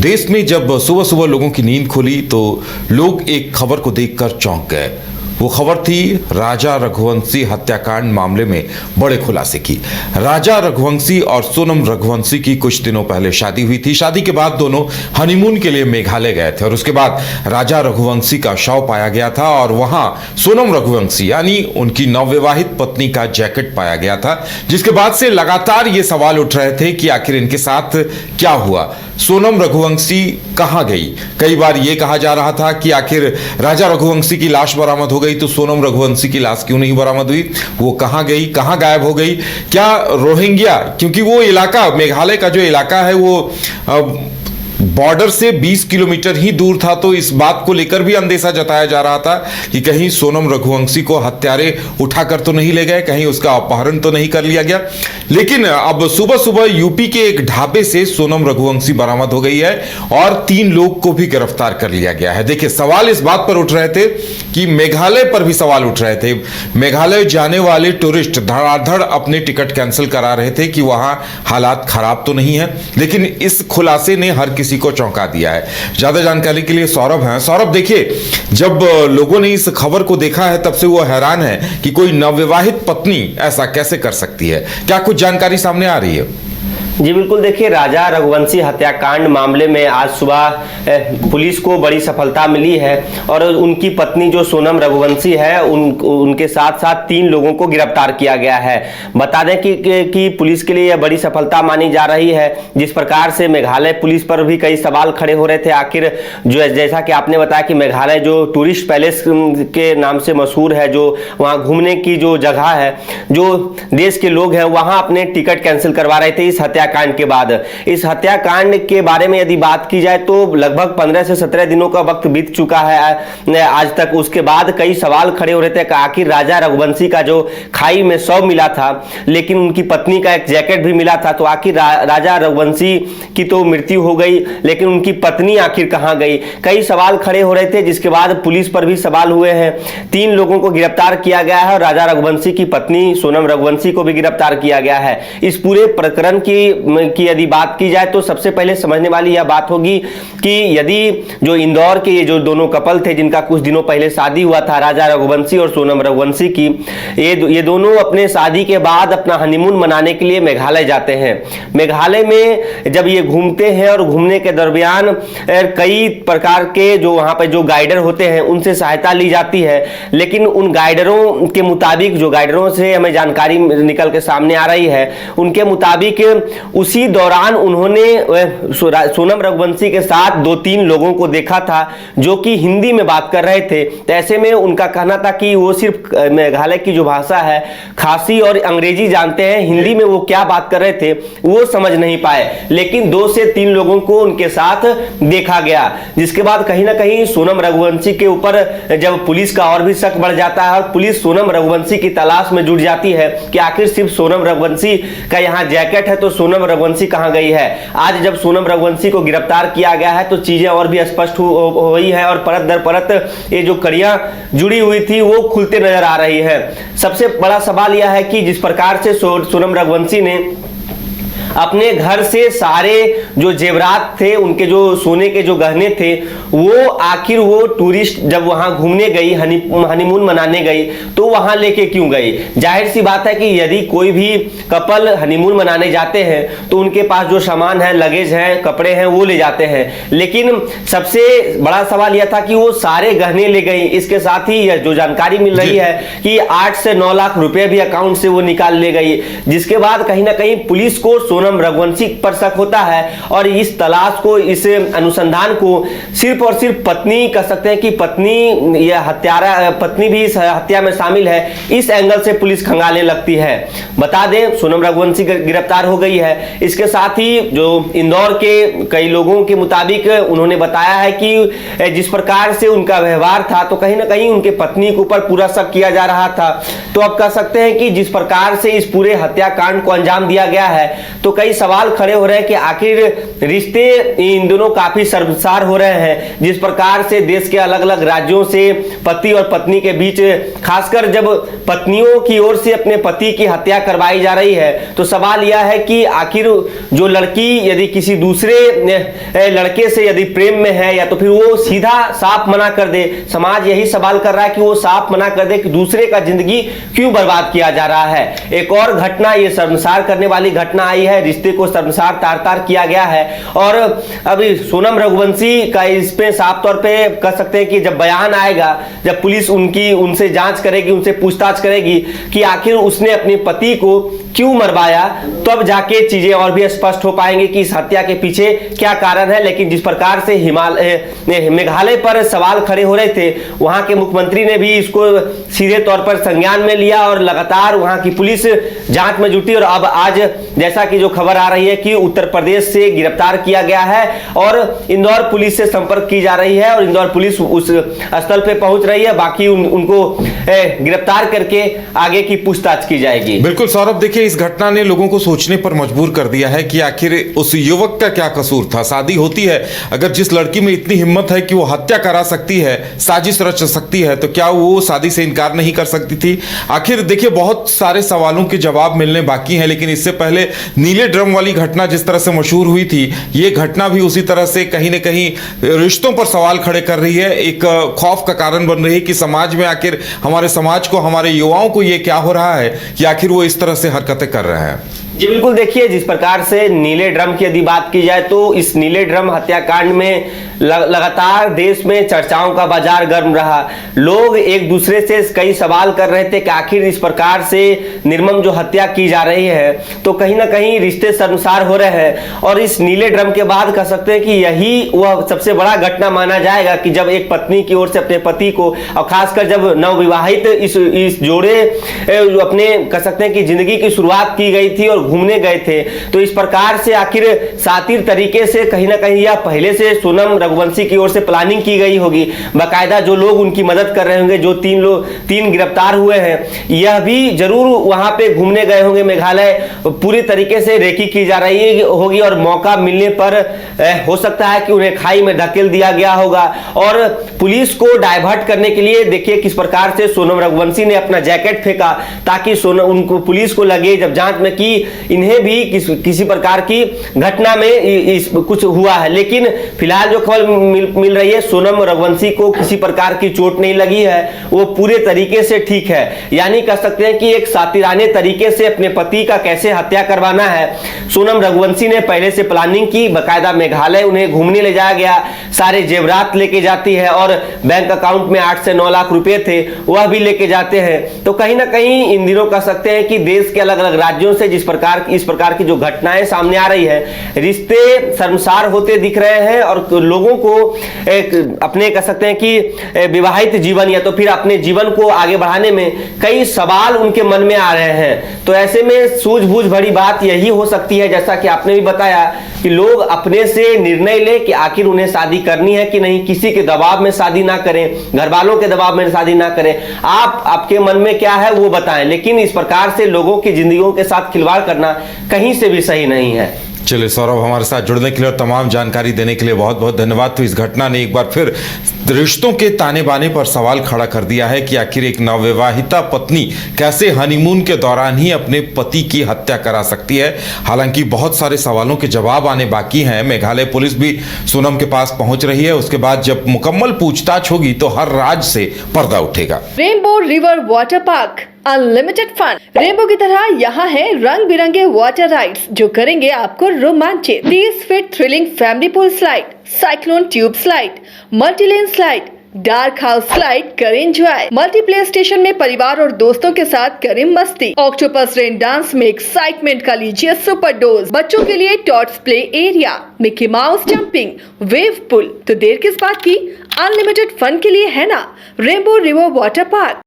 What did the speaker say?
देश में जब सुबह सुबह लोगों की नींद खुली तो लोग एक खबर को देखकर चौंक गए। वो खबर थी राजा रघुवंशी हत्याकांड मामले में बड़े खुलासे की। राजा रघुवंशी और सोनम रघुवंशी की कुछ दिनों पहले शादी हुई थी। शादी के बाद दोनों हनीमून के लिए मेघालय गए थे और उसके बाद राजा रघुवंशी का शव पाया गया था और वहां सोनम रघुवंशी यानी उनकी नवविवाहित पत्नी का जैकेट पाया गया था, जिसके बाद से लगातार ये सवाल उठ रहे थे कि आखिर इनके साथ क्या हुआ, सोनम रघुवंशी कहां गई। कई बार यह कहा जा रहा था कि आखिर राजा रघुवंशी की लाश बरामद हो गई तो सोनम रघुवंशी की लाश क्यों नहीं बरामद हुई, वो कहां गई, कहां गायब हो गई। क्या रोहिंग्या, क्योंकि वो इलाका मेघालय का जो इलाका है वो बॉर्डर से 20 किलोमीटर ही दूर था, तो इस बात को लेकर भी अंदेशा जताया जा रहा था कि कहीं सोनम रघुवंशी को हत्यारे उठाकर तो नहीं ले गए, कहीं उसका अपहरण तो नहीं कर लिया गया। लेकिन अब सुबह सुबह यूपी के एक ढाबे से सोनम रघुवंशी बरामद हो गई है और 3 लोग को भी गिरफ्तार कर लिया गया है। देखिए, सवाल इस बात पर उठ रहे थे कि मेघालय पर भी सवाल उठ रहे थे। मेघालय जाने वाले टूरिस्ट धड़ाधड़ अपने टिकट कैंसिल करा रहे थे कि वहां हालात खराब तो नहीं है, लेकिन इस खुलासे ने हर किसी को चौंका दिया है। ज्यादा जानकारी के लिए सौरभ हैं। सौरभ, देखिए, जब लोगों ने इस खबर को देखा है तब से वो हैरान है कि कोई नवविवाहित पत्नी ऐसा कैसे कर सकती है। क्या कुछ जानकारी सामने आ रही है? जी बिल्कुल, देखिए, राजा रघुवंशी हत्याकांड मामले में आज सुबह पुलिस को बड़ी सफलता मिली है और उनकी पत्नी जो सोनम रघुवंशी है उनके साथ साथ 3 लोगों को गिरफ्तार किया गया है। बता दें कि पुलिस के लिए यह बड़ी सफलता मानी जा रही है। जिस प्रकार से मेघालय पुलिस पर भी कई सवाल खड़े हो रहे थे, आखिर जो जैसा कि आपने बताया कि मेघालय जो टूरिस्ट पैलेस के नाम से मशहूर है, जो वहाँ घूमने की जो जगह है, जो देश के लोग हैं वहाँ अपने टिकट कैंसिल करवा रहे थे इस हत्याकांड के बाद। इस हत्याकांड के बारे में यदि बात की जाए तो लगभग 15 से 17 दिनों का वक्त बीत चुका है आज तक। उसके बाद कई सवाल खड़े हो रहे थे कि आखिर राजा रघुवंशी का जो खाई में शव मिला था, लेकिन उनकी पत्नी का एक जैकेट भी मिला था, तो आखिर राजा रघुवंशी की तो मृत्यु हो गई, लेकिन उनकी पत्नी आखिर कहां गई। कई सवाल खड़े हो रहे थे, जिसके बाद पुलिस पर भी सवाल हुए हैं। 3 लोगों को गिरफ्तार किया गया है और राजा रघुवंशी की पत्नी सोनम रघुवंशी को भी गिरफ्तार किया गया है। इस पूरे प्रकरण की यदि बात की जाए तो सबसे पहले समझने वाली यह बात होगी कि यदि जो इंदौर के ये जो दोनों कपल थे जिनका कुछ दिनों पहले शादी हुआ था, राजा रघुवंशी और सोनम रघुवंशी की, ये दोनों अपने शादी के बाद अपना हनीमून मनाने के लिए मेघालय जाते हैं। मेघालय में जब ये घूमते हैं और घूमने के दरमियान कई प्रकार के जो वहां पर जो गाइडर होते हैं उनसे सहायता ली जाती है, लेकिन उन गाइडरों के मुताबिक, जो गाइडरों से हमें जानकारी निकल के सामने आ रही है, उनके मुताबिक उसी दौरान उन्होंने सोनम रघुवंशी के साथ 2-3 लोगों को देखा था जो कि हिंदी में बात कर रहे थे। तो ऐसे में उनका कहना था कि वो सिर्फ मेघालय की जो भाषा है खासी और अंग्रेजी जानते हैं, हिंदी में वो क्या बात कर रहे थे वो समझ नहीं पाए। लेकिन 2 से 3 लोगों को उनके साथ देखा गया, जिसके बाद कहीं ना कहीं सोनम रघुवंशी के ऊपर जब पुलिस का और भी शक बढ़ जाता है और पुलिस सोनम रघुवंशी की तलाश में जुट जाती है कि आखिर सिर्फ सोनम रघुवंशी का यहाँ जैकेट है तो सोनम रघुवंशी कहां गई है। आज जब सोनम रघुवंशी को गिरफ्तार किया गया है तो चीजें और भी स्पष्ट हुई है और परत दर परत ये जो कड़ियां जुड़ी हुई थी वो खुलते नजर आ रही है। सबसे बड़ा सवाल यह है कि जिस प्रकार से सोनम रघुवंशी ने अपने घर से सारे जो जेवरात थे, उनके जो सोने के जो गहने थे, वो आखिर वो टूरिस्ट जब वहां घूमने गई, हनीमून मनाने गई, तो वहां लेके क्यों गई। जाहिर सी बात है कि यदि कोई भी कपल हनीमून मनाने जाते हैं तो उनके पास जो सामान है, लगेज है, कपड़े हैं, वो ले जाते हैं। लेकिन सबसे बड़ा सवाल यह था कि वो सारे गहने ले गई। इसके साथ ही जो जानकारी मिल रही है कि 8 से 9 लाख रुपए भी अकाउंट से वो निकाल ले गई, जिसके बाद कहीं ना कहीं पुलिस को सोनम रघुवंशी पर शक होता है और इस तलाश को, इस अनुसंधान को सिर्फ और सिर्फ पत्नी कह सकते हैं कि पत्नी या हत्यारा, पत्नी भी इस हत्या में शामिल है, इस एंगल से पुलिस खंगालने लगती है। बता दें, सोनम रघुवंशी गिरफ्तार हो गई है। इसके साथ ही जो इंदौर के कई लोगों के मुताबिक उन्होंने बताया है कि जिस प्रकार से उनका व्यवहार था तो कहीं ना कहीं उनके पत्नी के ऊपर पूरा शक किया जा रहा था। तो अब कह सकते हैं कि जिस प्रकार से इस पूरे हत्याकांड को अंजाम दिया गया है तो कई सवाल खड़े हो रहे हैं कि आखिर रिश्ते इन दोनों काफी शर्मसार हो रहे हैं। जिस प्रकार से देश के अलग अलग राज्यों से पति और पत्नी के बीच, खासकर जब पत्नियों की ओर से अपने पति की हत्या करवाई जा रही है, तो सवाल यह है कि आखिर जो लड़की यदि किसी दूसरे लड़के से यदि प्रेम में है, या तो फिर वो सीधा साफ मना कर दे। समाज यही सवाल कर रहा है कि वो साफ मना कर दे कि दूसरे का जिंदगी क्यों बर्बाद किया जा रहा है। एक और घटना, ये शर्मसार करने वाली घटना आई है, रिश्ते को शर्मसार तार-तार किया गया है। और अभी सोनम रघुवंशी का इस पे साफ तौर पे कह सकते हैं कि जब बयान आएगा, जब पुलिस उनसे जांच करेगी, उनसे पूछताछ करेगी कि आखिर उसने अपने पति को क्यों मरवाया, तब जाके चीजें और भी स्पष्ट हो पाएंगे कि इस हत्या के पीछे क्या कारण है। लेकिन जिस प्रकार से मेघालय पर सवाल खड़े हो रहे थे, वहां के मुख्यमंत्री ने भी इसको सीधे तौर पर संज्ञान में लिया और लगातार वहां की पुलिस जांच में जुटी। और अब आज जैसा कि जो खबर आ रही है कि उत्तर प्रदेश से गिरफ्तार किया गया है और इंदौर पुलिस से संपर्क की जा रही है और इंदौर पुलिस उस स्थल पे पहुंच रही है। बाकी उनको गिरफ्तार करके आगे की पूछताछ की जाएगी। बिल्कुल सौरभ, देखिए इस घटना ने लोगों को सोचने पर मजबूर कर दिया है कि आखिर उस युवक का क्या कसूर था। शादी होती है, अगर जिस लड़की में इतनी हिम्मत है कि वो हत्या करा सकती है, साजिश रच सकती है, तो क्या वो शादी से इनकार नहीं कर सकती थी? आखिर देखिए बहुत सारे सवालों के जवाब मिलने बाकी हैं। लेकिन इससे पहले नीले ड्रम वाली घटना जिस तरह से मशहूर हुई थी, ये घटना भी उसी तरह से कहीं न कहीं रिश्तों पर सवाल खड़े कर रही है, एक खौफ का कारण बन रही है कि समाज में आखिर हमारे समाज को, हमारे युवाओं को ये क्या हो रहा है कि आखिर वो इस तरह से हरकतें कर रहे हैं। जी बिल्कुल, देखिए जिस प्रकार से नीले ड्रम की यदि बात की जाए तो इस नीले ड्रम हत्याकांड में लगातार देश में चर्चाओं का बाजार गर्म रहा। लोग एक दूसरे से कई सवाल कर रहे थे कि आखिर इस प्रकार से निर्मम जो हत्या की जा रही है, तो कहीं ना कहीं रिश्ते शर्मसार हो रहे हैं। और इस नीले ड्रम के बाद कह सकते हैं कि यही वह सबसे बड़ा घटना माना जाएगा कि जब एक पत्नी की ओर से अपने पति को, और खासकर जब नवविवाहित इस जोड़े अपने कह सकते हैं कि जिंदगी की शुरुआत की गई थी और घूमने गए थे, तो इस प्रकार से आखिर शातिर तरीके से कहीं ना कहीं या पहले से सोनम रघुवंशी की ओर से प्लानिंग की गई होगी। बाकायदा जो लोग उनकी मदद कर रहे होंगे, जो तीन गिरफ्तार हुए हैं, यह भी जरूर वहां पे घूमने गए होंगे मेघालय। पूरी तरीके से रेकी की जा रही होगी और मौका मिलने पर हो सकता है कि उन्हें खाई में धकेल दिया गया होगा। और पुलिस को डाइवर्ट करने के लिए देखिए किस प्रकार से सोनम रघुवंशी ने अपना जैकेट फेंका, ताकि उनको पुलिस को लगे जब जांच में कि इन्हें भी किसी प्रकार की घटना में कुछ हुआ है। लेकिन फिलहाल जो खबर मिल रही है, सोनम रघुवंशी को किसी प्रकार की चोट नहीं लगी है, वो पूरे तरीके से ठीक है। यानी कह सकते हैं कि एक सातिराने तरीके से अपने पति का कैसे हत्या करवाना है, सोनम रघुवंशी ने पहले से प्लानिंग की। बाकायदा मेघालय उन्हें घूमने ले जाया गया, सारे जेवरात लेके जाती है और बैंक अकाउंट में 8 से 9 लाख रुपए थे, वह भी लेके जाते हैं। तो कहीं ना कहीं इन दिनों कह सकते हैं कि देश के अलग अलग राज्यों से इस प्रकार की जो घटनाएं सामने आ रही है, रिश्ते शर्मसार होते दिख रहे हैं और लोगों को अपने कह सकते हैं कि विवाहित जीवन या तो फिर अपने जीवन को आगे बढ़ाने में कई सवाल उनके मन में आ रहे हैं। तो ऐसे में सूझबूझ भरी बात यही हो सकती है, जैसा कि आपने भी बताया, कि लोग अपने से निर्णय ले कि आखिर उन्हें शादी करनी है कि नहीं, किसी के दबाव में शादी ना करें, घर वालों के दबाव में शादी ना करें। आपके मन में क्या है वो बताएं, लेकिन इस प्रकार से लोगों की जिंदगियों के साथ खिलवाड़ करना कहीं से भी सही नहीं है। चलिए सौरभ, हमारे साथ जुड़ने के लिए और तमाम जानकारी देने के लिए बहुत बहुत धन्यवाद। तो इस घटना ने एक बार फिर रिश्तों के ताने बाने पर सवाल खड़ा कर दिया है कि आखिर एक नवविवाहिता पत्नी कैसे हनीमून के दौरान ही अपने पति की हत्या करा सकती है। हालांकि बहुत सारे सवालों के जवाब आने बाकी हैं। मेघालय पुलिस भी सोनम के पास पहुंच रही है। उसके बाद जब मुकम्मल पूछताछ होगी तो हर राज्य से पर्दा उठेगा। Rainbow river water park, unlimited fun. Rainbow की तरह यहाँ है रंग बिरंगे वाटर राइड्स जो करेंगे आपको रोमांचित। 30 feet thrilling family pool slide, cyclone tube slide, multilane slide, dark house slide करें एंजॉय। मल्टीप्लेयर स्टेशन में परिवार और दोस्तों के साथ करें मस्ती। ऑक्टोपस रेन डांस में एक्साइटमेंट का लीजिए सुपर डोज। बच्चों के लिए tots play area, Mickey Mouse jumping, wave pool. तो देर किस बात की, अनलिमिटेड फन के लिए है ना रेनबो रिवर वाटर पार्क।